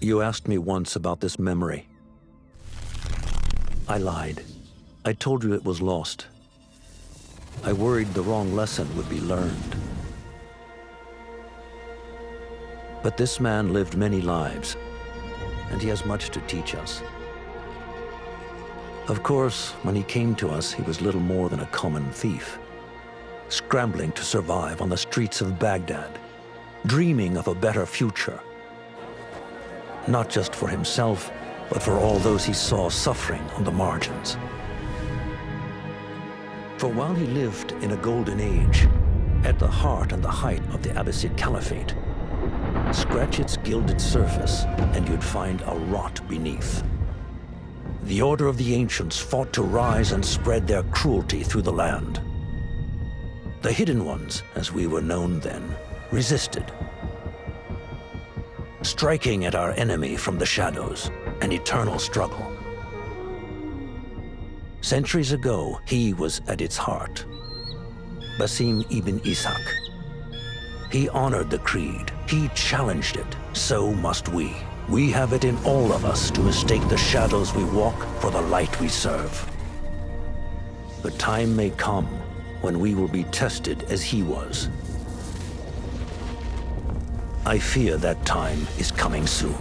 You asked me once about this memory. I lied. I told you it was lost. I worried the wrong lesson would be learned. But this man lived many lives, and he has much to teach us. Of course, when he came to us, he was little more than a common thief, scrambling to survive on the streets of Baghdad, dreaming of a better future. Not just for himself, but for all those he saw suffering on the margins. For while he lived in a golden age, at the heart and the height of the Abbasid Caliphate, scratch its gilded surface and you'd find a rot beneath. The Order of the Ancients fought to rise and spread their cruelty through the land. The Hidden Ones, as we were known then, resisted, striking at our enemy from the shadows, an eternal struggle. Centuries ago, he was at its heart, Basim ibn Ishaq. He honored the creed, he challenged it, so must we. We have it in all of us to mistake the shadows we walk for the light we serve. The time may come when we will be tested as he was. I fear that time is coming soon.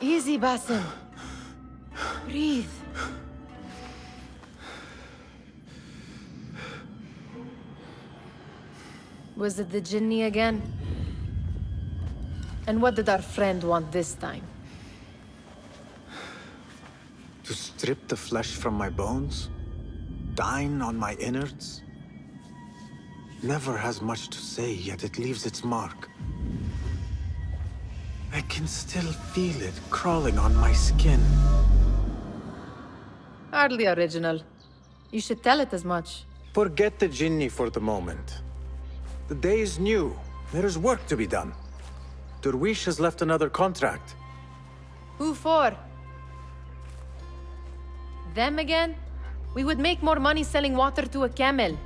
Easy, Basim. Breathe. Was it the Jinni again? And what did our friend want this time? To strip the flesh from my bones? Dine on my innards? Never has much to say, yet it leaves its mark. I can still feel it crawling on my skin. Hardly original. You should tell it as much. Forget the Jinni for the moment. The day is new. There is work to be done. Derwish has left another contract. Who for? Them again? We would make more money selling water to a camel.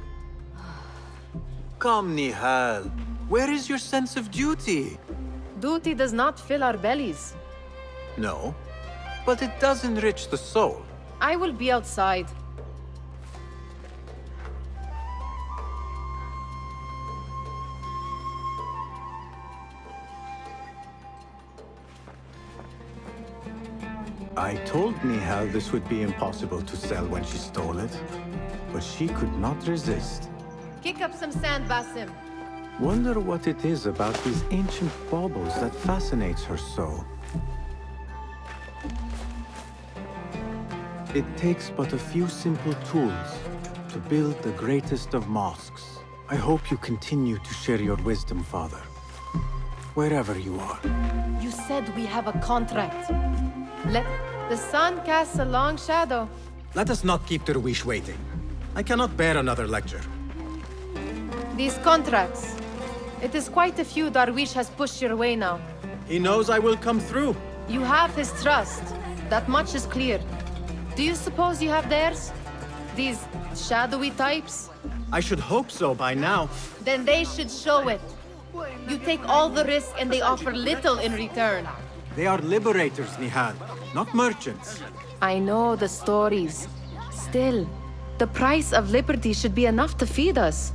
Come, Nihal. Where is your sense of duty? Duty does not fill our bellies. No, but it does enrich the soul. I will be outside. I told Nihal this would be impossible to sell when she stole it, but she could not resist. Kick up some sand, Basim. Wonder what it is about these ancient baubles that fascinates her so. It takes but a few simple tools to build the greatest of mosques. I hope you continue to share your wisdom, Father, wherever you are. You said we have a contract. Let the sun cast a long shadow. Let us not keep Derwish waiting. I cannot bear another lecture. These contracts. It is quite a few Darwish has pushed your way now. He knows I will come through. You have his trust. That much is clear. Do you suppose you have theirs? These shadowy types? I should hope so by now. Then they should show it. You take all the risk and they offer little in return. They are liberators, Nihal, not merchants. I know the stories. Still, the price of liberty should be enough to feed us.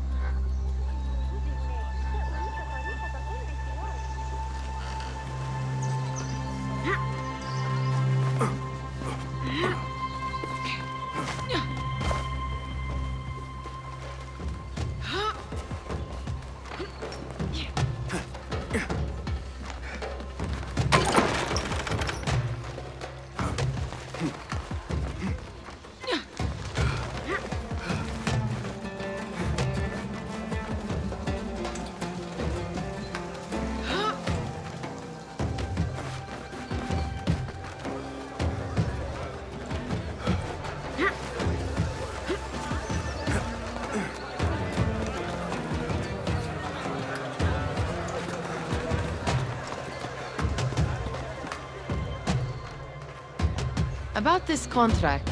About this contract,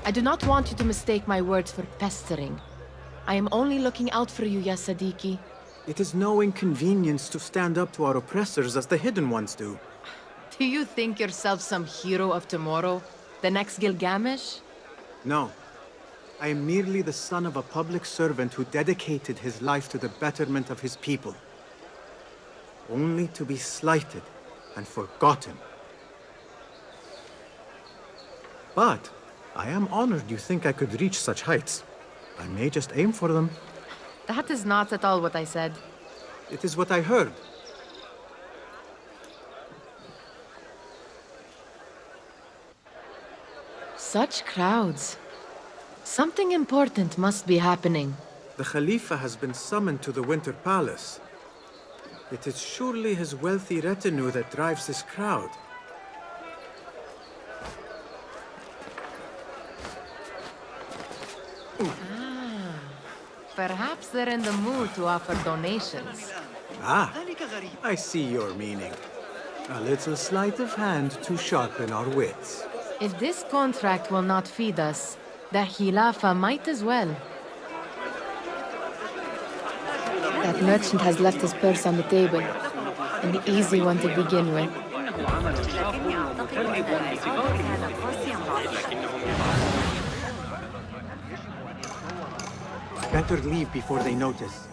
I do not want you to mistake my words for pestering. I am only looking out for you, ya Sadiki. It is no inconvenience to stand up to our oppressors as the Hidden Ones do. Do you think yourself some hero of tomorrow? The next Gilgamesh? No. I am merely the son of a public servant who dedicated his life to the betterment of his people. Only to be slighted and forgotten. But I am honored you think I could reach such heights. I may just aim for them. That is not at all what I said. It is what I heard. Such crowds. Something important must be happening. The Khalifa has been summoned to the Winter Palace. It is surely his wealthy retinue that drives this crowd. Perhaps they're in the mood to offer donations. Ah, I see your meaning. A little sleight of hand to sharpen our wits. If this contract will not feed us, the Khilafa might as well. That merchant has left his purse on the table. An easy one to begin with. Better leave before they notice.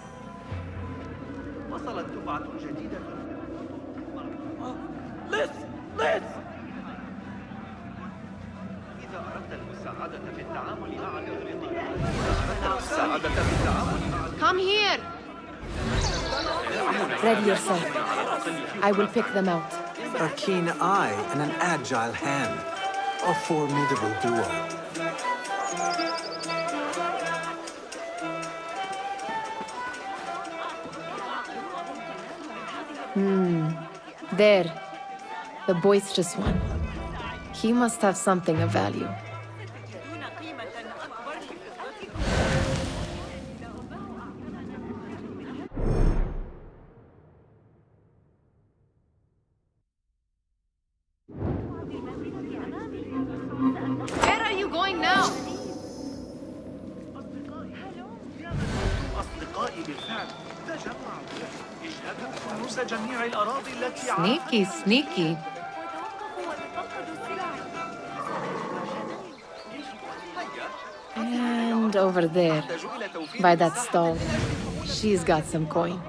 Come here! Ready yourself. I will pick them out. A keen eye and an agile hand. A formidable duo. There. The boisterous one. He must have something of value. Where are you going now? Sneaky, sneaky. And over there, by that stall, she's got some coin.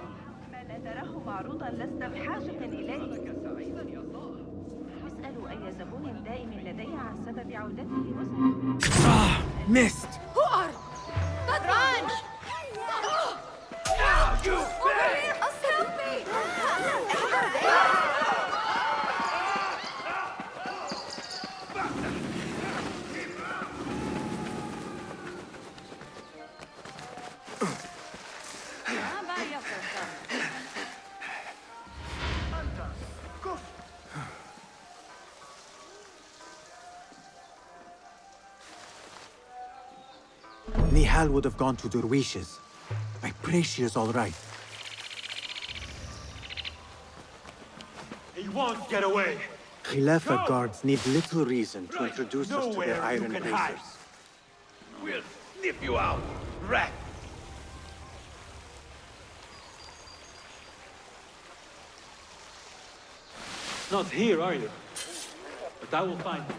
Ah, missed! Who are? Run! Nihal would have gone to Derwishes. I pray she is all right. He won't get away. Khilafa guards need little reason to introduce us to their iron bracers. We'll sniff you out, rat. Not here, are you? But I will find you.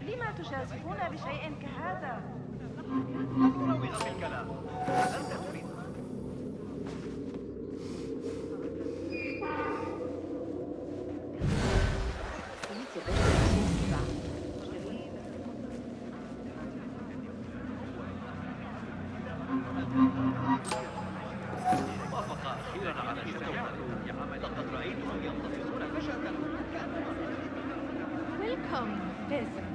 لما تجازفون بشيء كهذا؟ وافق أخيرا على شجاعة لقد رأيتهم ينتفضون فجأة. Welcome, peasant.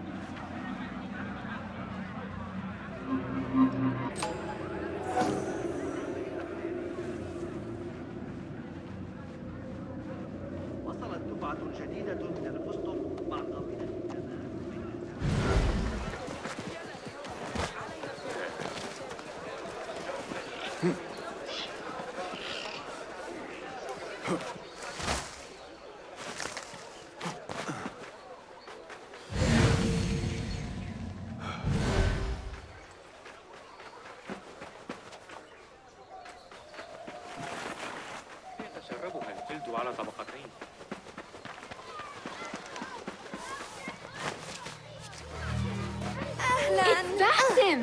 وصلت دفعة جديدة من الفستق مع قافلة تمام. يتشربها الجلد على طبقتين. It's Basim!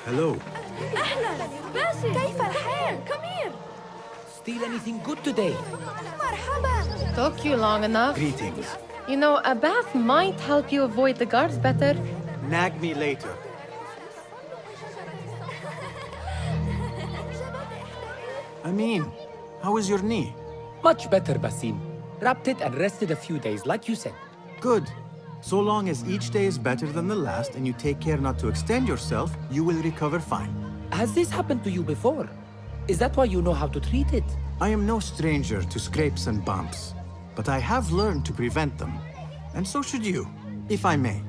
Hello. أهلا باسم كيف الحال؟ Come here! Steal anything good today? مرحبا! Took you long enough. Greetings. You know, a bath might help you avoid the guards better. Nag me later. I mean, how is your knee? Much better, Basim. Wrapped it and rested a few days, like you said. Good. So long as each day is better than the last and you take care not to extend yourself, you will recover fine. Has this happened to you before? Is that why you know how to treat it? I am no stranger to scrapes and bumps, but I have learned to prevent them. And so should you, if I may.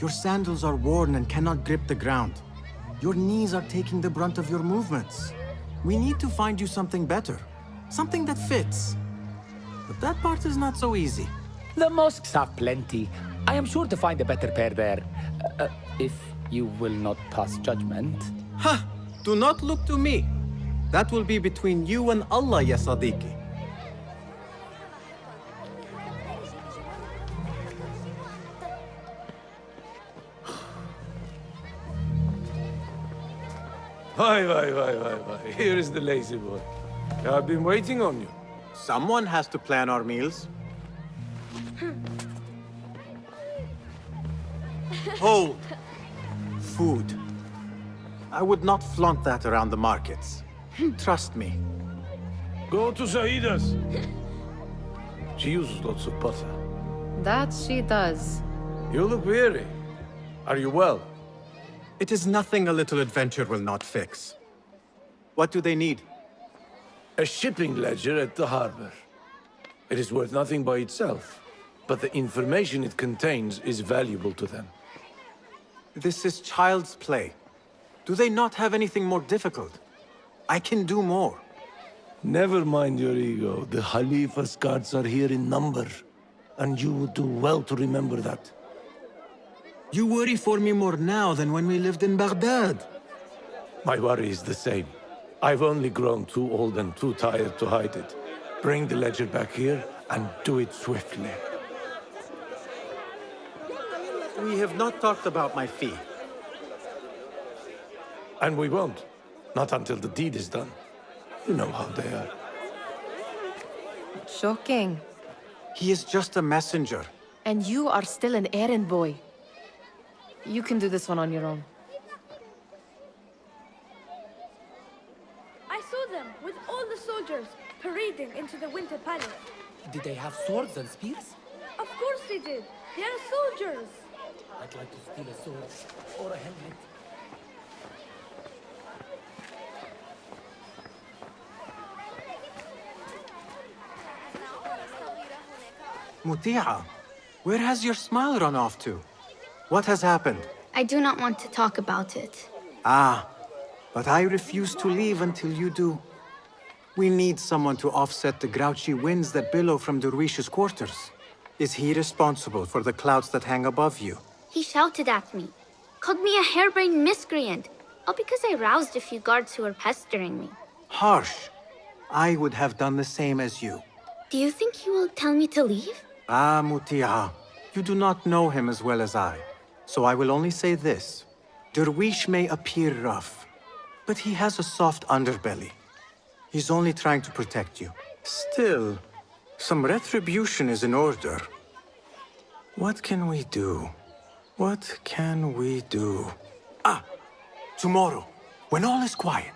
Your sandals are worn and cannot grip the ground. Your knees are taking the brunt of your movements. We need to find you something better, something that fits. But that part is not so easy. The mosques have plenty. I am sure to find a better pair there. If you will not pass judgment. Ha! Do not look to me. That will be between you and Allah, ya Sadiqi. Why. Here is the lazy boy. I've been waiting on you. Someone has to plan our meals. Hold. Food. I would not flaunt that around the markets. Trust me. Go to Saida's. She uses lots of butter. That she does. You look weary. Are you well? It is nothing a little adventure will not fix. What do they need? A shipping ledger at the harbor. It is worth nothing by itself, but the information it contains is valuable to them. This is child's play. Do they not have anything more difficult? I can do more. Never mind your ego. The Khalifa's guards are here in number, and you would do well to remember that. You worry for me more now than when we lived in Baghdad. My worry is the same. I've only grown too old and too tired to hide it. Bring the ledger back here, and do it swiftly. We have not talked about my fee. And we won't. Not until the deed is done. You know how they are. Shocking. He is just a messenger. And you are still an errand boy. You can do this one on your own. I saw them with all the soldiers parading into the Winter Palace. Did they have swords and spears? Of course they did. They are soldiers. I'd like to steal a sword or a helmet. Muti'a, where has your smile run off to? What has happened? I do not want to talk about it. Ah, but I refuse to leave until you do. We need someone to offset the grouchy winds that billow from Derwish's quarters. Is he responsible for the clouds that hang above you? He shouted at me, called me a harebrained miscreant, all because I roused a few guards who were pestering me. Harsh. I would have done the same as you. Do you think he will tell me to leave? Ah, Muti'a, you do not know him as well as I. So I will only say this. Derwish may appear rough, but he has a soft underbelly. He's only trying to protect you. Still, some retribution is in order. What can we do? What can we do? Ah! Tomorrow, when all is quiet,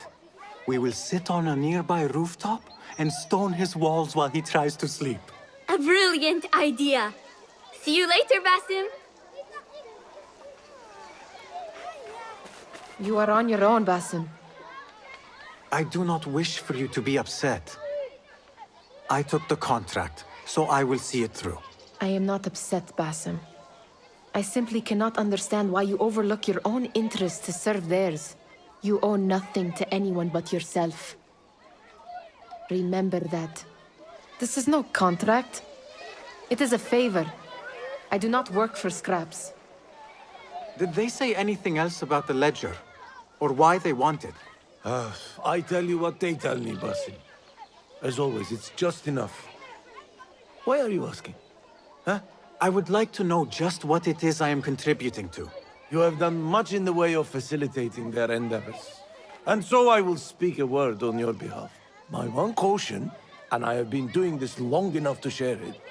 we will sit on a nearby rooftop and stone his walls while he tries to sleep. A brilliant idea. See you later, Basim. You are on your own, Basim. I do not wish for you to be upset. I took the contract, so I will see it through. I am not upset, Basim. I simply cannot understand why you overlook your own interests to serve theirs. You owe nothing to anyone but yourself. Remember that. This is no contract. It is a favor. I do not work for scraps. Did they say anything else about the ledger? Or why they want it? I tell you what they tell me, Basim. As always, it's just enough. Why are you asking? Huh? I would like to know just what it is I am contributing to. You have done much in the way of facilitating their endeavors. And so I will speak a word on your behalf. My one caution, and I have been doing this long enough to share it,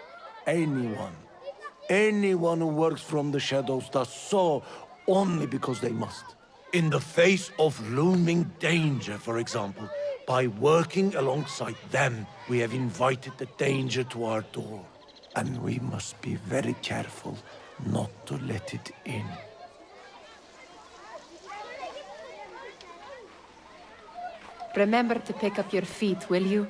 anyone who works from the shadows does so only because they must. In the face of looming danger, for example, by working alongside them, we have invited the danger to our door. And we must be very careful not to let it in. Remember to pick up your feet, will you?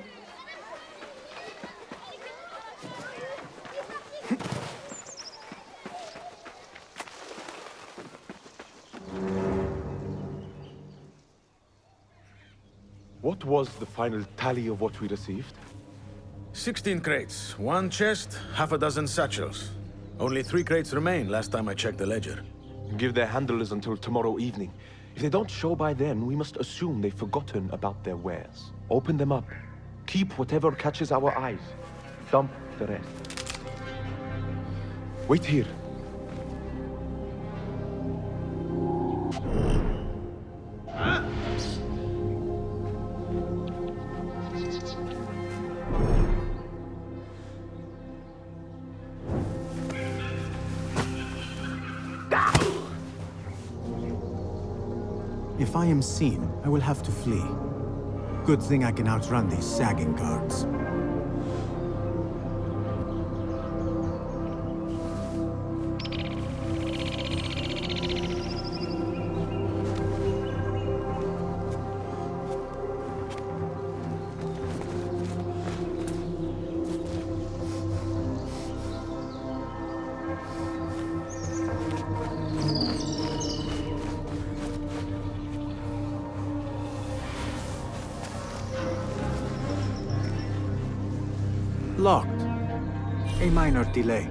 What was the final tally of what we received? 16 crates, 1 chest, half a dozen satchels. Only 3 crates remain last time I checked the ledger. Give their handlers until tomorrow evening. If they don't show by then, we must assume they've forgotten about their wares. Open them up. Keep whatever catches our eyes. Dump the rest. Wait here. If I am seen, I will have to flee. Good thing I can outrun these sagging guards. Locked. A minor delay.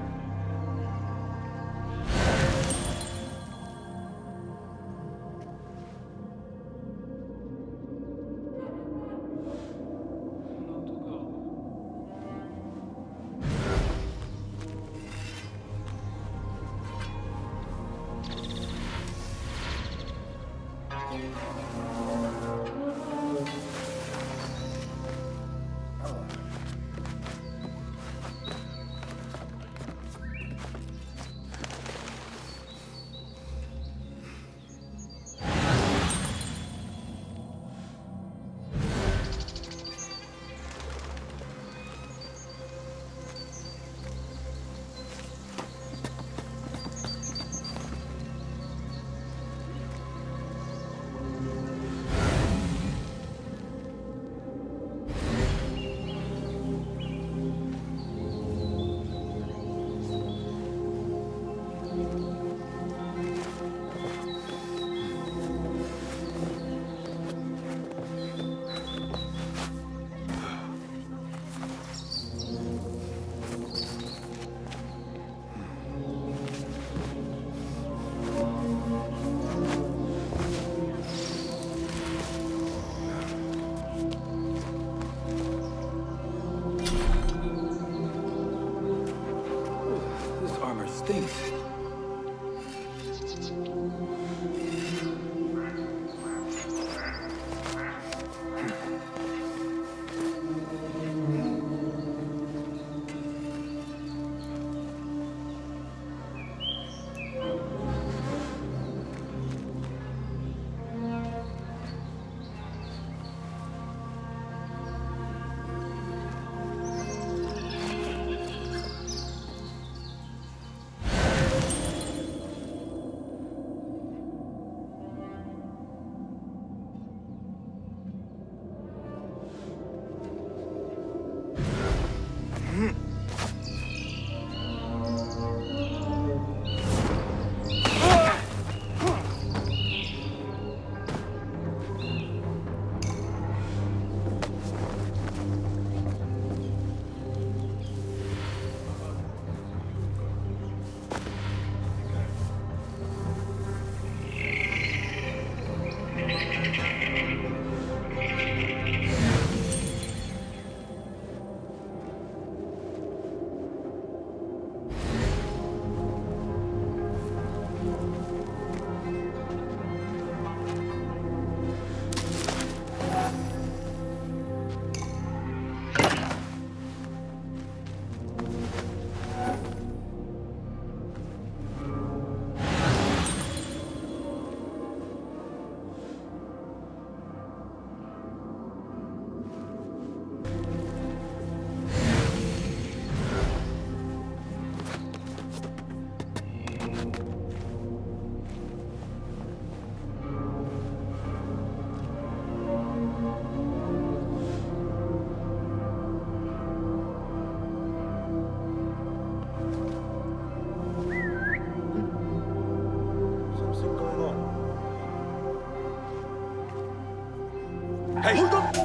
Hey! Hold up!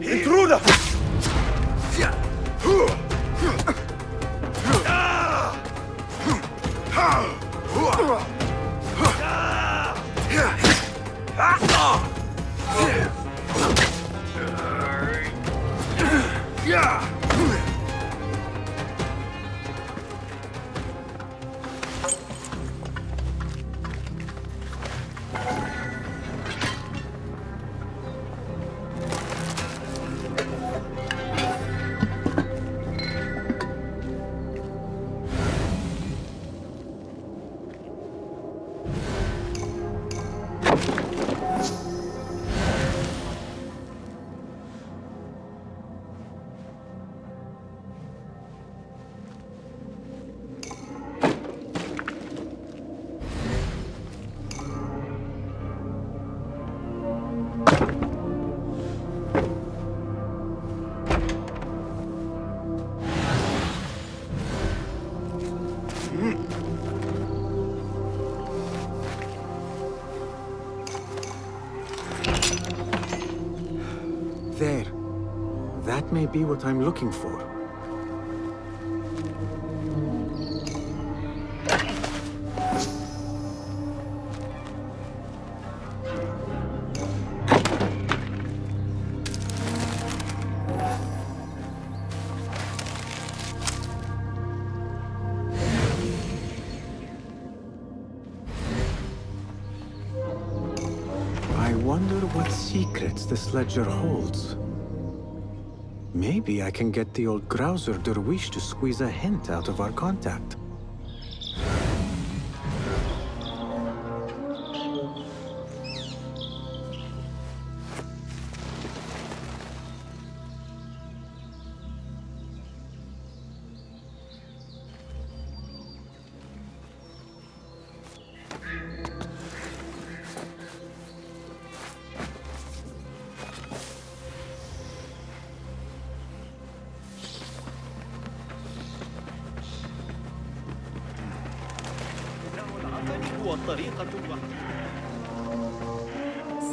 Intruder! There. That may be what I'm looking for. I wonder what secrets this ledger holds. Maybe I can get the old grouser Derwish to squeeze a hint out of our contact.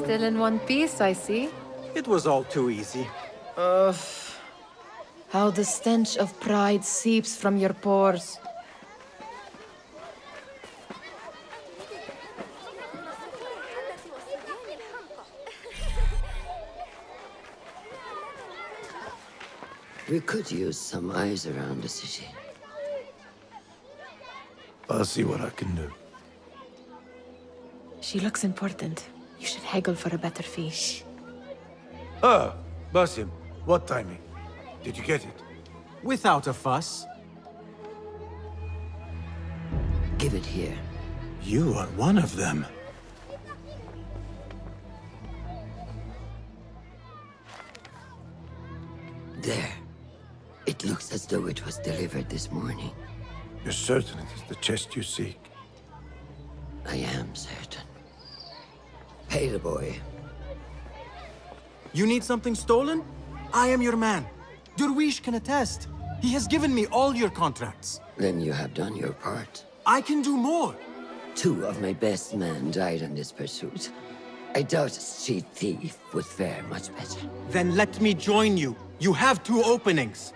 Still in one piece, I see. It was all too easy. How the stench of pride seeps from your pores. We could use some eyes around the city. I'll see what I can do. She looks important. You should haggle for a better fee. Ah, Basim, what timing? Did you get it? Without a fuss. Give it here. You are one of them. There. It looks as though it was delivered this morning. You're certain it is the chest you seek? I am certain. Pay the boy. You need something stolen? I am your man. Derwish can attest. He has given me all your contracts. Then you have done your part. I can do more. 2 of my best men died in this pursuit. I doubt a street thief would fare much better. Then let me join you. You have 2 openings.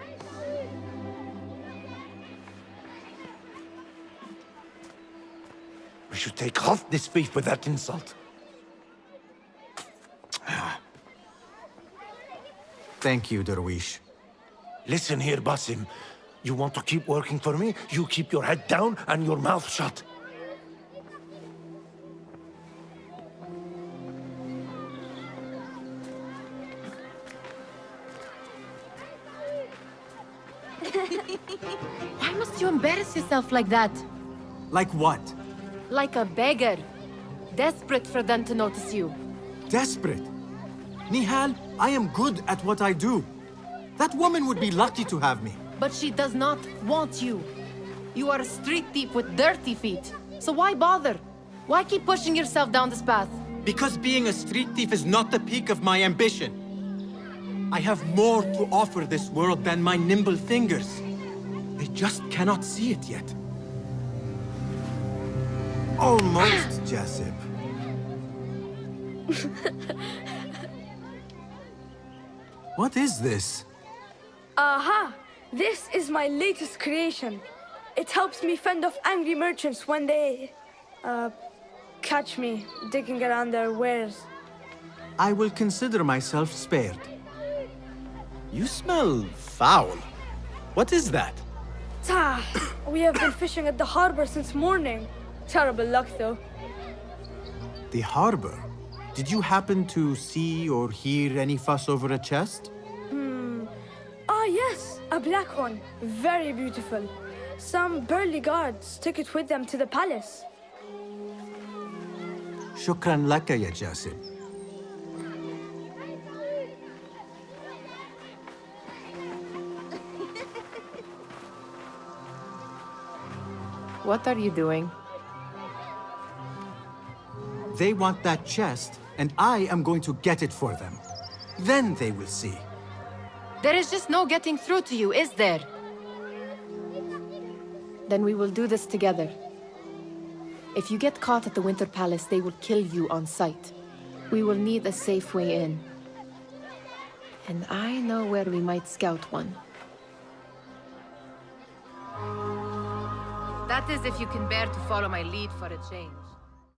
We should take half this beef with that insult. Thank you, Derwish. Listen here, Basim. You want to keep working for me? You keep your head down and your mouth shut. Why must you embarrass yourself like that? Like what? Like a beggar. Desperate for them to notice you. Desperate? Nihal, I am good at what I do. That woman would be lucky to have me. But she does not want you. You are a street thief with dirty feet. So why bother? Why keep pushing yourself down this path? Because being a street thief is not the peak of my ambition. I have more to offer this world than my nimble fingers. They just cannot see it yet. Almost, Jessup. What is this? Aha! This is my latest creation. It helps me fend off angry merchants when they... catch me digging around their wares. I will consider myself spared. You smell foul. What is that? We have been fishing at the harbor since morning. Terrible luck, though. The harbor? Did you happen to see or hear any fuss over a chest? Yes, a black one. Very beautiful. Some burly guards took it with them to the palace. Shukran laka ya Jasib. What are you doing? They want that chest, and I am going to get it for them. Then they will see. There is just no getting through to you, is there? Then we will do this together. If you get caught at the Winter Palace, they will kill you on sight. We will need a safe way in. And I know where we might scout one. That is if you can bear to follow my lead for a change.